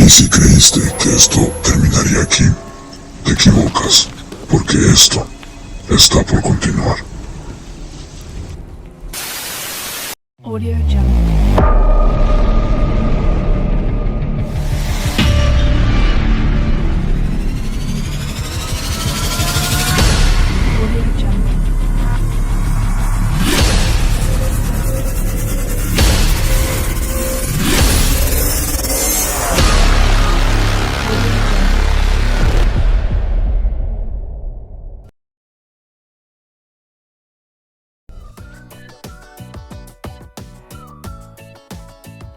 Y si creíste que esto terminaría aquí, te equivocas, porque esto está por continuar. Audio Jungle. Audio Jungle.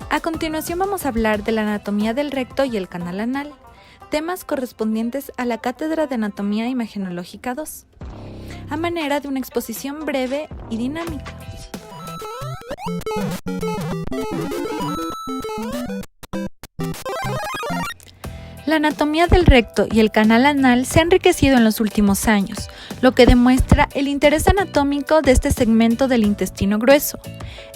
A continuación vamos a hablar de la anatomía del recto y el canal anal, temas correspondientes a la Cátedra de Anatomía Imagenológica 2, a manera de una exposición breve y dinámica. La anatomía del recto y el canal anal se ha enriquecido en los últimos años, lo que demuestra el interés anatómico de este segmento del intestino grueso,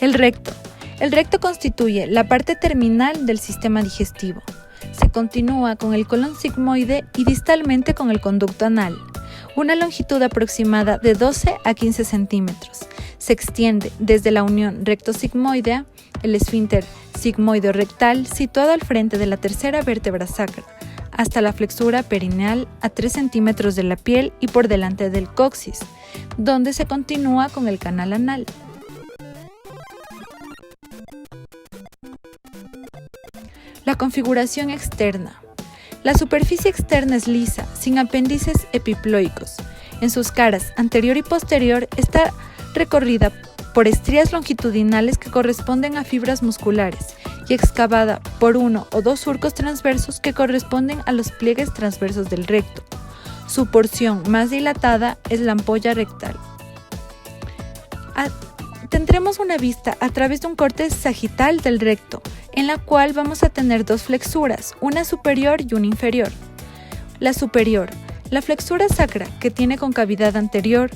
el recto. El recto constituye la parte terminal del sistema digestivo. Se continúa con el colon sigmoide y distalmente con el conducto anal, una longitud aproximada de 12 a 15 centímetros. Se extiende desde la unión recto-sigmoidea, el esfínter sigmoideo-rectal situado al frente de la tercera vértebra sacra, hasta la flexura perineal a 3 centímetros de la piel y por delante del coxis, donde se continúa con el canal anal. La configuración externa. La superficie externa es lisa, sin apéndices epiploicos. En sus caras anterior y posterior está recorrida por estrías longitudinales que corresponden a fibras musculares y excavada por uno o dos surcos transversos que corresponden a los pliegues transversos del recto. Su porción más dilatada es la ampolla rectal. Tendremos una vista a través de un corte sagital del recto, en la cual vamos a tener dos flexuras, una superior y una inferior. La superior, la flexura sacra, que tiene concavidad anterior,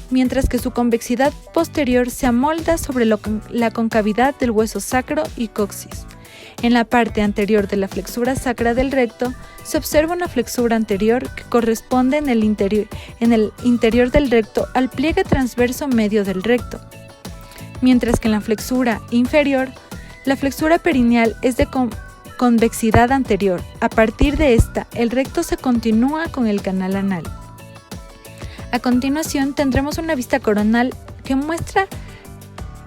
mientras que su convexidad posterior se amolda sobre la concavidad del hueso sacro y coxis. En la parte anterior de la flexura sacra del recto se observa una flexura anterior que corresponde en el interior del recto al pliegue transverso medio del recto, mientras que en la flexura inferior, la flexura perineal es de convexidad anterior. A partir de esta, el recto se continúa con el canal anal. A continuación tendremos una vista coronal que muestra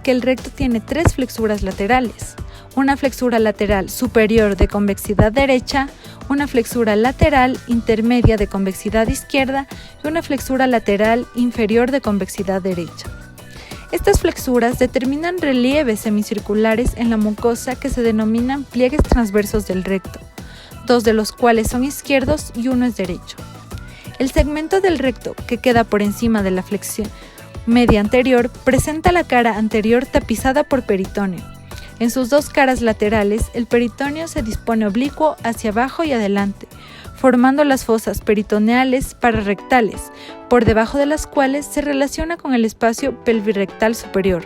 que el recto tiene tres flexuras laterales. Una flexura lateral superior de convexidad derecha, una flexura lateral intermedia de convexidad izquierda y una flexura lateral inferior de convexidad derecha. Estas flexuras determinan relieves semicirculares en la mucosa que se denominan pliegues transversos del recto, dos de los cuales son izquierdos y uno es derecho. El segmento del recto que queda por encima de la flexión media anterior presenta la cara anterior tapizada por peritoneo. En sus dos caras laterales, el peritoneo se dispone oblicuo hacia abajo y adelante, formando las fosas peritoneales pararrectales, por debajo de las cuales se relaciona con el espacio pelvirrectal superior.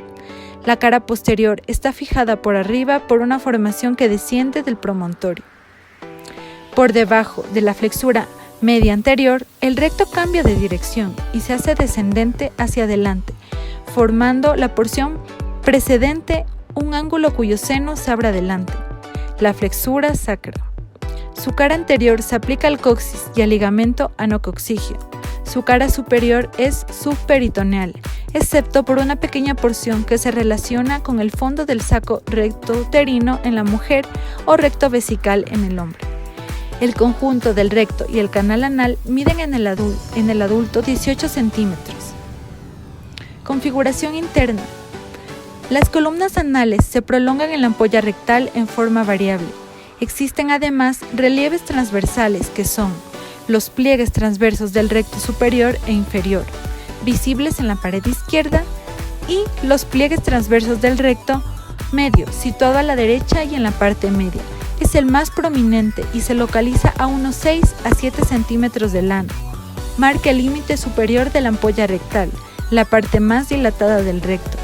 La cara posterior está fijada por arriba por una formación que desciende del promontorio. Por debajo de la flexura media anterior, el recto cambia de dirección y se hace descendente hacia adelante, formando la porción precedente un ángulo cuyo seno se abre adelante, la flexura sacra. Su cara anterior se aplica al coxis y al ligamento anocoxígeo. Su cara superior es subperitoneal, excepto por una pequeña porción que se relaciona con el fondo del saco rectouterino en la mujer o recto vesical en el hombre. El conjunto del recto y el canal anal miden en el adulto 18 centímetros. Configuración interna. Las columnas anales se prolongan en la ampolla rectal en forma variable. Existen además relieves transversales que son los pliegues transversos del recto superior e inferior, visibles en la pared izquierda, y los pliegues transversos del recto medio, situado a la derecha y en la parte media. Es el más prominente y se localiza a unos 6 a 7 centímetros del ano. Marca el límite superior de la ampolla rectal, la parte más dilatada del recto.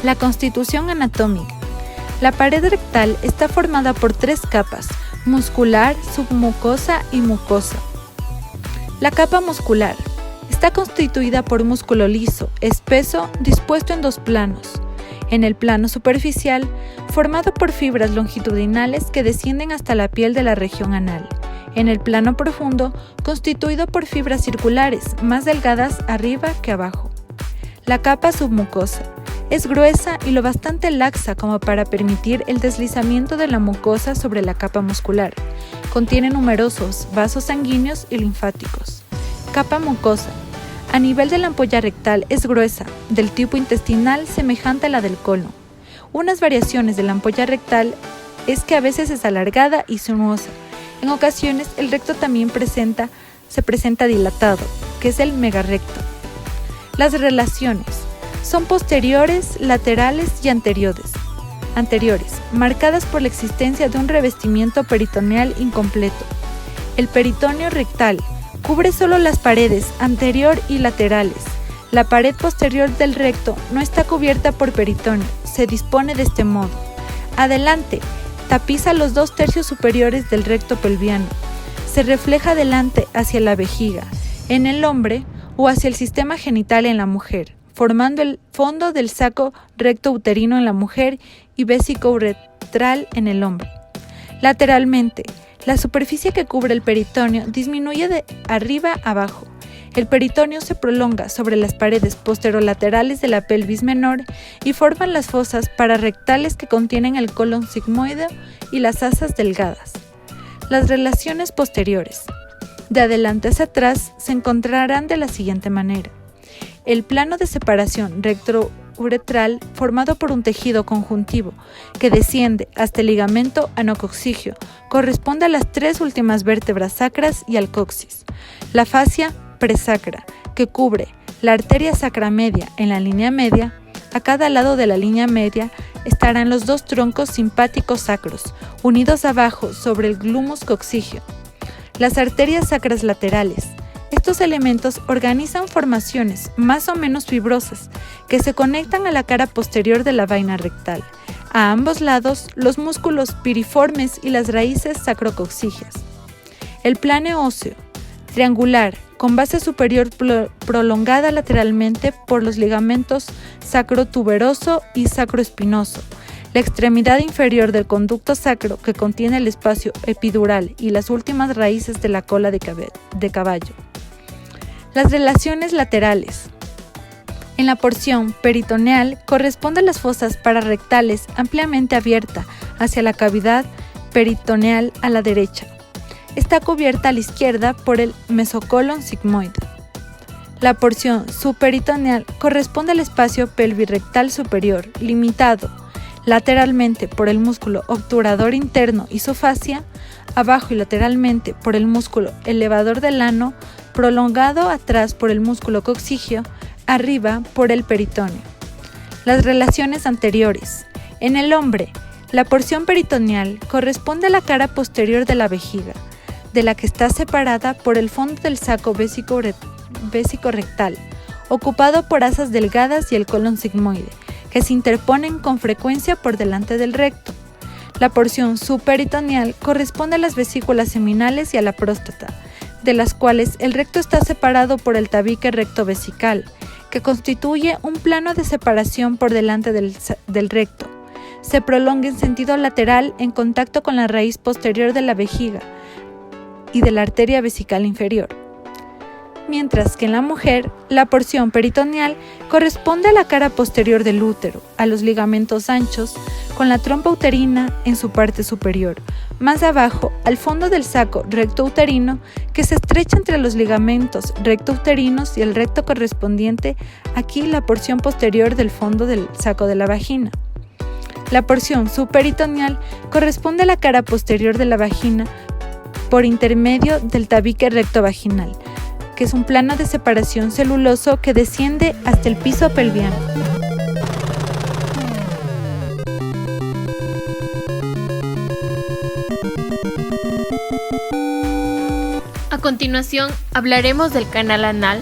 La constitución anatómica. La pared rectal está formada por 3 capas: muscular, submucosa y mucosa. La capa muscular está constituida por músculo liso, espeso, dispuesto en 2 planos. En el plano superficial, formado por fibras longitudinales que descienden hasta la piel de la región anal. En el plano profundo, constituido por fibras circulares, más delgadas arriba que abajo. La capa submucosa es gruesa y lo bastante laxa como para permitir el deslizamiento de la mucosa sobre la capa muscular. Contiene numerosos vasos sanguíneos y linfáticos. Capa mucosa. A nivel de la ampolla rectal es gruesa, del tipo intestinal semejante a la del colon. Unas variaciones de la ampolla rectal es que a veces es alargada y sinuosa. En ocasiones el recto también se presenta dilatado, que es el megarrecto. Las relaciones son posteriores, laterales y anteriores, marcadas por la existencia de un revestimiento peritoneal incompleto. El peritoneo rectal cubre solo las paredes anterior y laterales. La pared posterior del recto no está cubierta por peritoneo, se dispone de este modo. Adelante, tapiza los 2/3 superiores del recto pelviano. Se refleja adelante hacia la vejiga, en el hombre o hacia el sistema genital en la mujer, formando el fondo del saco recto uterino en la mujer y vesicouretral en el hombre. Lateralmente, la superficie que cubre el peritoneo disminuye de arriba a abajo. El peritoneo se prolonga sobre las paredes posterolaterales de la pelvis menor y forman las fosas pararectales que contienen el colon sigmoideo y las asas delgadas. Las relaciones posteriores. De adelante hacia atrás se encontrarán de la siguiente manera. El plano de separación rectouretral formado por un tejido conjuntivo que desciende hasta el ligamento anococcigio corresponde a las 3 últimas vértebras sacras y al coxis. La fascia presacra, que cubre la arteria sacra media en la línea media. A cada lado de la línea media estarán los 2 troncos simpáticos sacros, unidos abajo sobre el glumus coccigio. Las arterias sacras laterales. Estos elementos organizan formaciones más o menos fibrosas que se conectan a la cara posterior de la vaina rectal. A ambos lados, los músculos piriformes y las raíces sacrococcígeas. El plano óseo, triangular, con base superior prolongada lateralmente por los ligamentos sacrotuberoso y sacroespinoso. La extremidad inferior del conducto sacro que contiene el espacio epidural y las últimas raíces de la cola de caballo. Las relaciones laterales. En la porción peritoneal corresponden las fosas pararectales ampliamente abierta hacia la cavidad peritoneal a la derecha. Está cubierta a la izquierda por el mesocolon sigmoide. La porción subperitoneal corresponde al espacio pelvirrectal superior, limitado lateralmente por el músculo obturador interno isofascia, abajo y lateralmente por el músculo elevador del ano, prolongado atrás por el músculo coccigio, arriba por el peritoneo. Las relaciones anteriores. En el hombre, la porción peritoneal corresponde a la cara posterior de la vejiga, de la que está separada por el fondo del saco vesicorrectal, ocupado por asas delgadas y el colon sigmoide, que se interponen con frecuencia por delante del recto. La porción subperitoneal corresponde a las vesículas seminales y a la próstata, de las cuales el recto está separado por el tabique rectovesical, que constituye un plano de separación por delante del recto. Se prolonga en sentido lateral en contacto con la raíz posterior de la vejiga y de la arteria vesical inferior. Mientras que en la mujer, la porción peritoneal corresponde a la cara posterior del útero, a los ligamentos anchos, con la trompa uterina en su parte superior, más abajo al fondo del saco rectouterino que se estrecha entre los ligamentos rectouterinos y el recto correspondiente, aquí la porción posterior del fondo del saco de la vagina. La porción subperitoneal corresponde a la cara posterior de la vagina por intermedio del tabique rectovaginal, que es un plano de separación celuloso que desciende hasta el piso pelviano. A continuación, hablaremos del canal anal.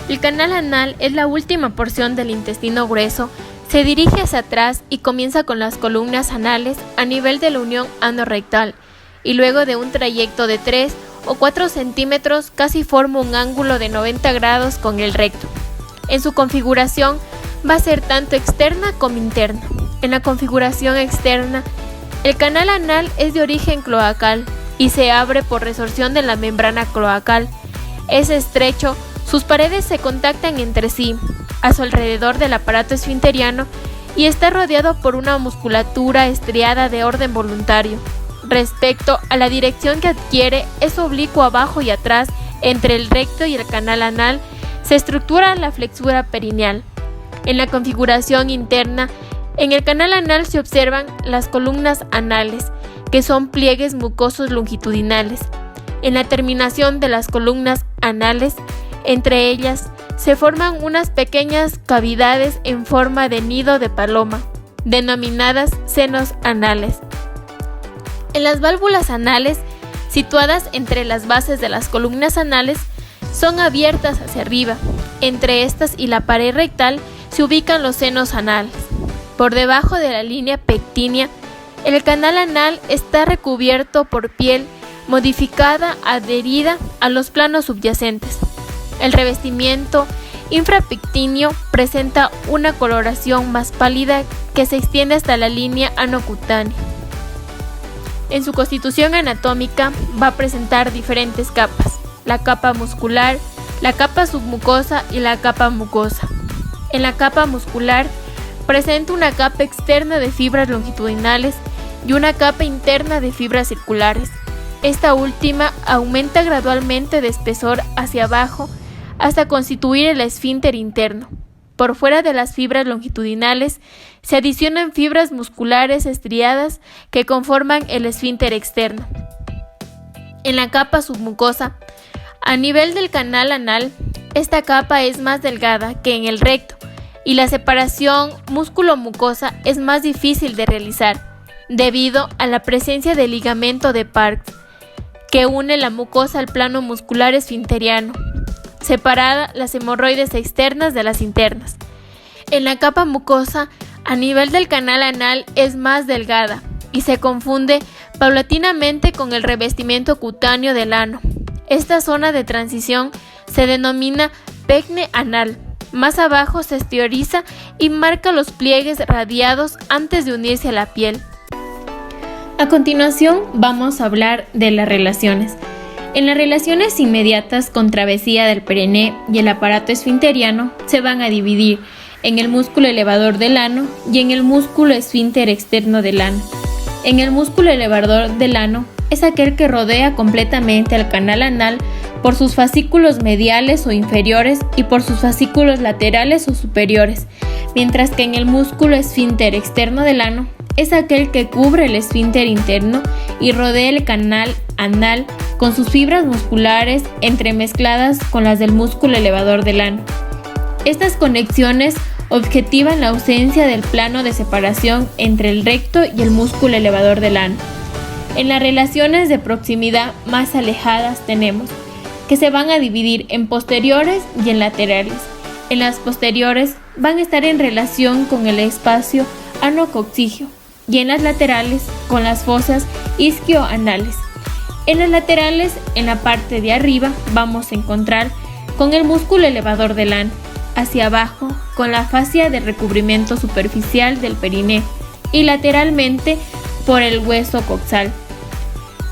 El canal anal es la última porción del intestino grueso Se dirige hacia atrás y comienza con las columnas anales a nivel de la unión ano-rectal y luego de un trayecto de 3 o 4 centímetros casi forma un ángulo de 90 grados con el recto. En su configuración va a ser tanto externa como interna. En la configuración externa, el canal anal es de origen cloacal y se abre por resorción de la membrana cloacal. Es estrecho, sus paredes se contactan entre sí, a su alrededor del aparato esfinteriano y está rodeado por una musculatura estriada de orden voluntario. Respecto a la dirección que adquiere, es oblicuo abajo y atrás entre el recto y el canal anal, se estructura la flexura perineal. En la configuración interna, en el canal anal se observan las columnas anales, que son pliegues mucosos longitudinales. En la terminación de las columnas anales, entre ellas, se forman unas pequeñas cavidades en forma de nido de paloma, denominadas senos anales. En las válvulas anales, situadas entre las bases de las columnas anales, son abiertas hacia arriba. Entre estas y la pared rectal se ubican los senos anales. Por debajo de la línea pectínea, el canal anal está recubierto por piel modificada adherida a los planos subyacentes. El revestimiento infrapectíneo presenta una coloración más pálida que se extiende hasta la línea anocutánea. En su constitución anatómica va a presentar diferentes capas: la capa muscular, la capa submucosa y la capa mucosa. En la capa muscular presenta una capa externa de fibras longitudinales y una capa interna de fibras circulares. Esta última aumenta gradualmente de espesor hacia abajo hasta constituir el esfínter interno. Por fuera de las fibras longitudinales se adicionan fibras musculares estriadas que conforman el esfínter externo. En la capa submucosa, a nivel del canal anal, esta capa es más delgada que en el recto y la separación músculo-mucosa es más difícil de realizar debido a la presencia del ligamento de Parks que une la mucosa al plano muscular esfinteriano, separada las hemorroides externas de las internas. En la capa mucosa, a nivel del canal anal es más delgada y se confunde paulatinamente con el revestimiento cutáneo del ano. Esta zona de transición se denomina pecne anal. Más abajo se exterioriza y marca los pliegues radiados antes de unirse a la piel. A continuación vamos a hablar de las relaciones. En las relaciones inmediatas con travesía del periné y el aparato esfinteriano se van a dividir en el músculo elevador del ano y en el músculo esfínter externo del ano. En el músculo elevador del ano es aquel que rodea completamente al canal anal por sus fascículos mediales o inferiores y por sus fascículos laterales o superiores, mientras que en el músculo esfínter externo del ano es aquel que cubre el esfínter interno y rodea el canal anal con sus fibras musculares entremezcladas con las del músculo elevador del ano. Estas conexiones objetivan la ausencia del plano de separación entre el recto y el músculo elevador del ano. En las relaciones de proximidad más alejadas tenemos que se van a dividir en posteriores y en laterales. En las posteriores van a estar en relación con el espacio anococcigio y en las laterales con las fosas isquioanales. En las laterales, en la parte de arriba, vamos a encontrar con el músculo elevador del ano, hacia abajo con la fascia de recubrimiento superficial del periné y lateralmente por el hueso coxal.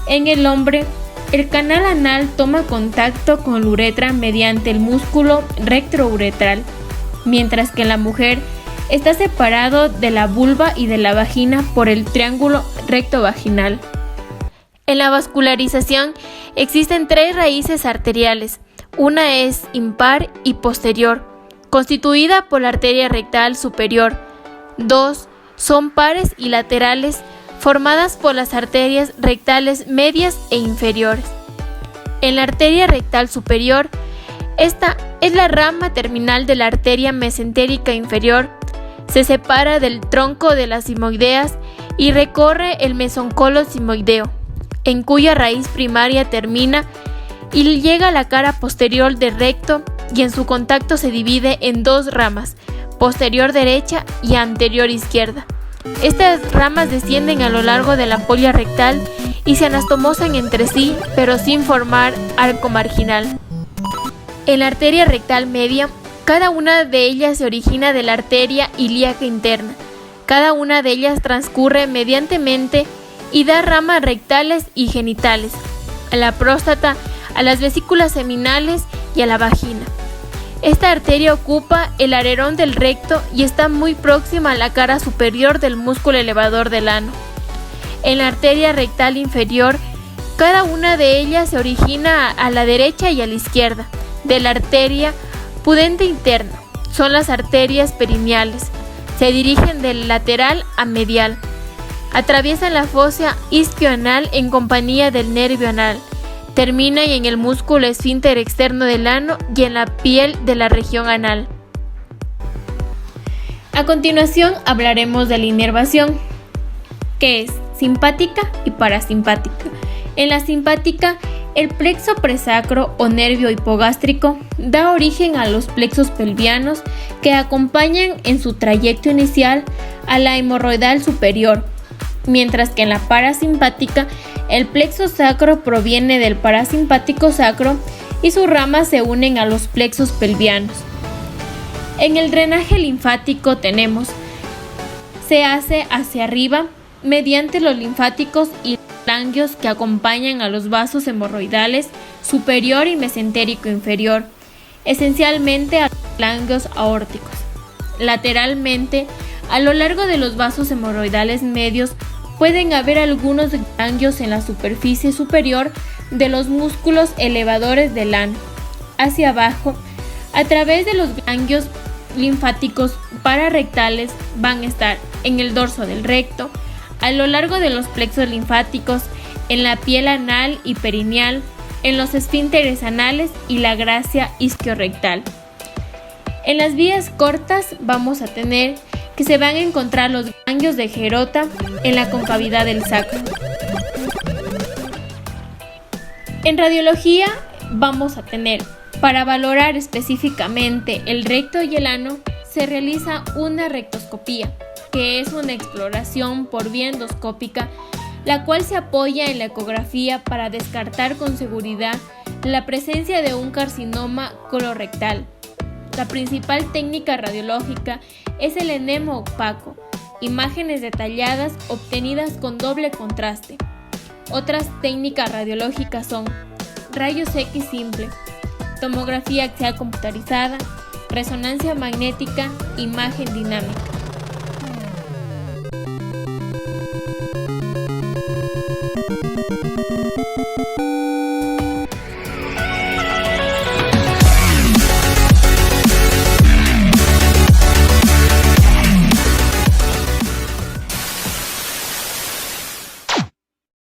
En el hombre, el canal anal toma contacto con la uretra mediante el músculo rectouretral, mientras que en la mujer está separado de la vulva y de la vagina por el triángulo rectovaginal. En la vascularización existen 3 raíces arteriales. Una es impar y posterior, constituida por la arteria rectal superior. 2 son pares y laterales, formadas por las arterias rectales medias e inferiores. En la arteria rectal superior, esta es la rama terminal de la arteria mesentérica inferior. Se separa del tronco de las simoideas y recorre el mesoncolo simoideo, en cuya raíz primaria termina y llega a la cara posterior del recto y en su contacto se divide en 2 ramas, posterior derecha y anterior izquierda. Estas ramas descienden a lo largo de la ampolla rectal y se anastomosan entre sí, pero sin formar arco marginal. En la arteria rectal media, cada una de ellas se origina de la arteria ilíaca interna. Cada una de ellas transcurre mediantemente y da ramas rectales y genitales, a la próstata, a las vesículas seminales y a la vagina. Esta arteria ocupa el alerón del recto y está muy próxima a la cara superior del músculo elevador del ano. En la arteria rectal inferior, cada una de ellas se origina a la derecha y a la izquierda de la arteria pudente interna. Son las arterias perineales. Se dirigen del lateral a medial. Atraviesan la fosa isquioanal en compañía del nervio anal. Termina en el músculo esfínter externo del ano y en la piel de la región anal. A continuación hablaremos de la inervación, que es simpática y parasimpática. En la simpática, el plexo presacro o nervio hipogástrico da origen a los plexos pelvianos que acompañan en su trayecto inicial a la hemorroidal superior, mientras que en la parasimpática el plexo sacro proviene del parasimpático sacro y sus ramas se unen a los plexos pelvianos. En el drenaje linfático se hace hacia arriba mediante los linfáticos y ganglios que acompañan a los vasos hemorroidales superior y mesentérico inferior, esencialmente a los ganglios aórticos. Lateralmente, a lo largo de los vasos hemorroidales medios pueden haber algunos ganglios en la superficie superior de los músculos elevadores del ano. Hacia abajo, a través de los ganglios linfáticos pararectales van a estar en el dorso del recto, a lo largo de los plexos linfáticos, en la piel anal y perineal, en los esfínteres anales y la gracia isquiorrectal. En las vías cortas vamos a tener que se van a encontrar los ganglios de Gerota en la concavidad del sacro. En radiología vamos a tener, para valorar específicamente el recto y el ano, se realiza una rectoscopía, que es una exploración por vía endoscópica, la cual se apoya en la ecografía para descartar con seguridad la presencia de un carcinoma colorectal. La principal técnica radiológica es el enema opaco, imágenes detalladas obtenidas con doble contraste. Otras técnicas radiológicas son rayos X simple, tomografía axial computarizada, resonancia magnética, imagen dinámica.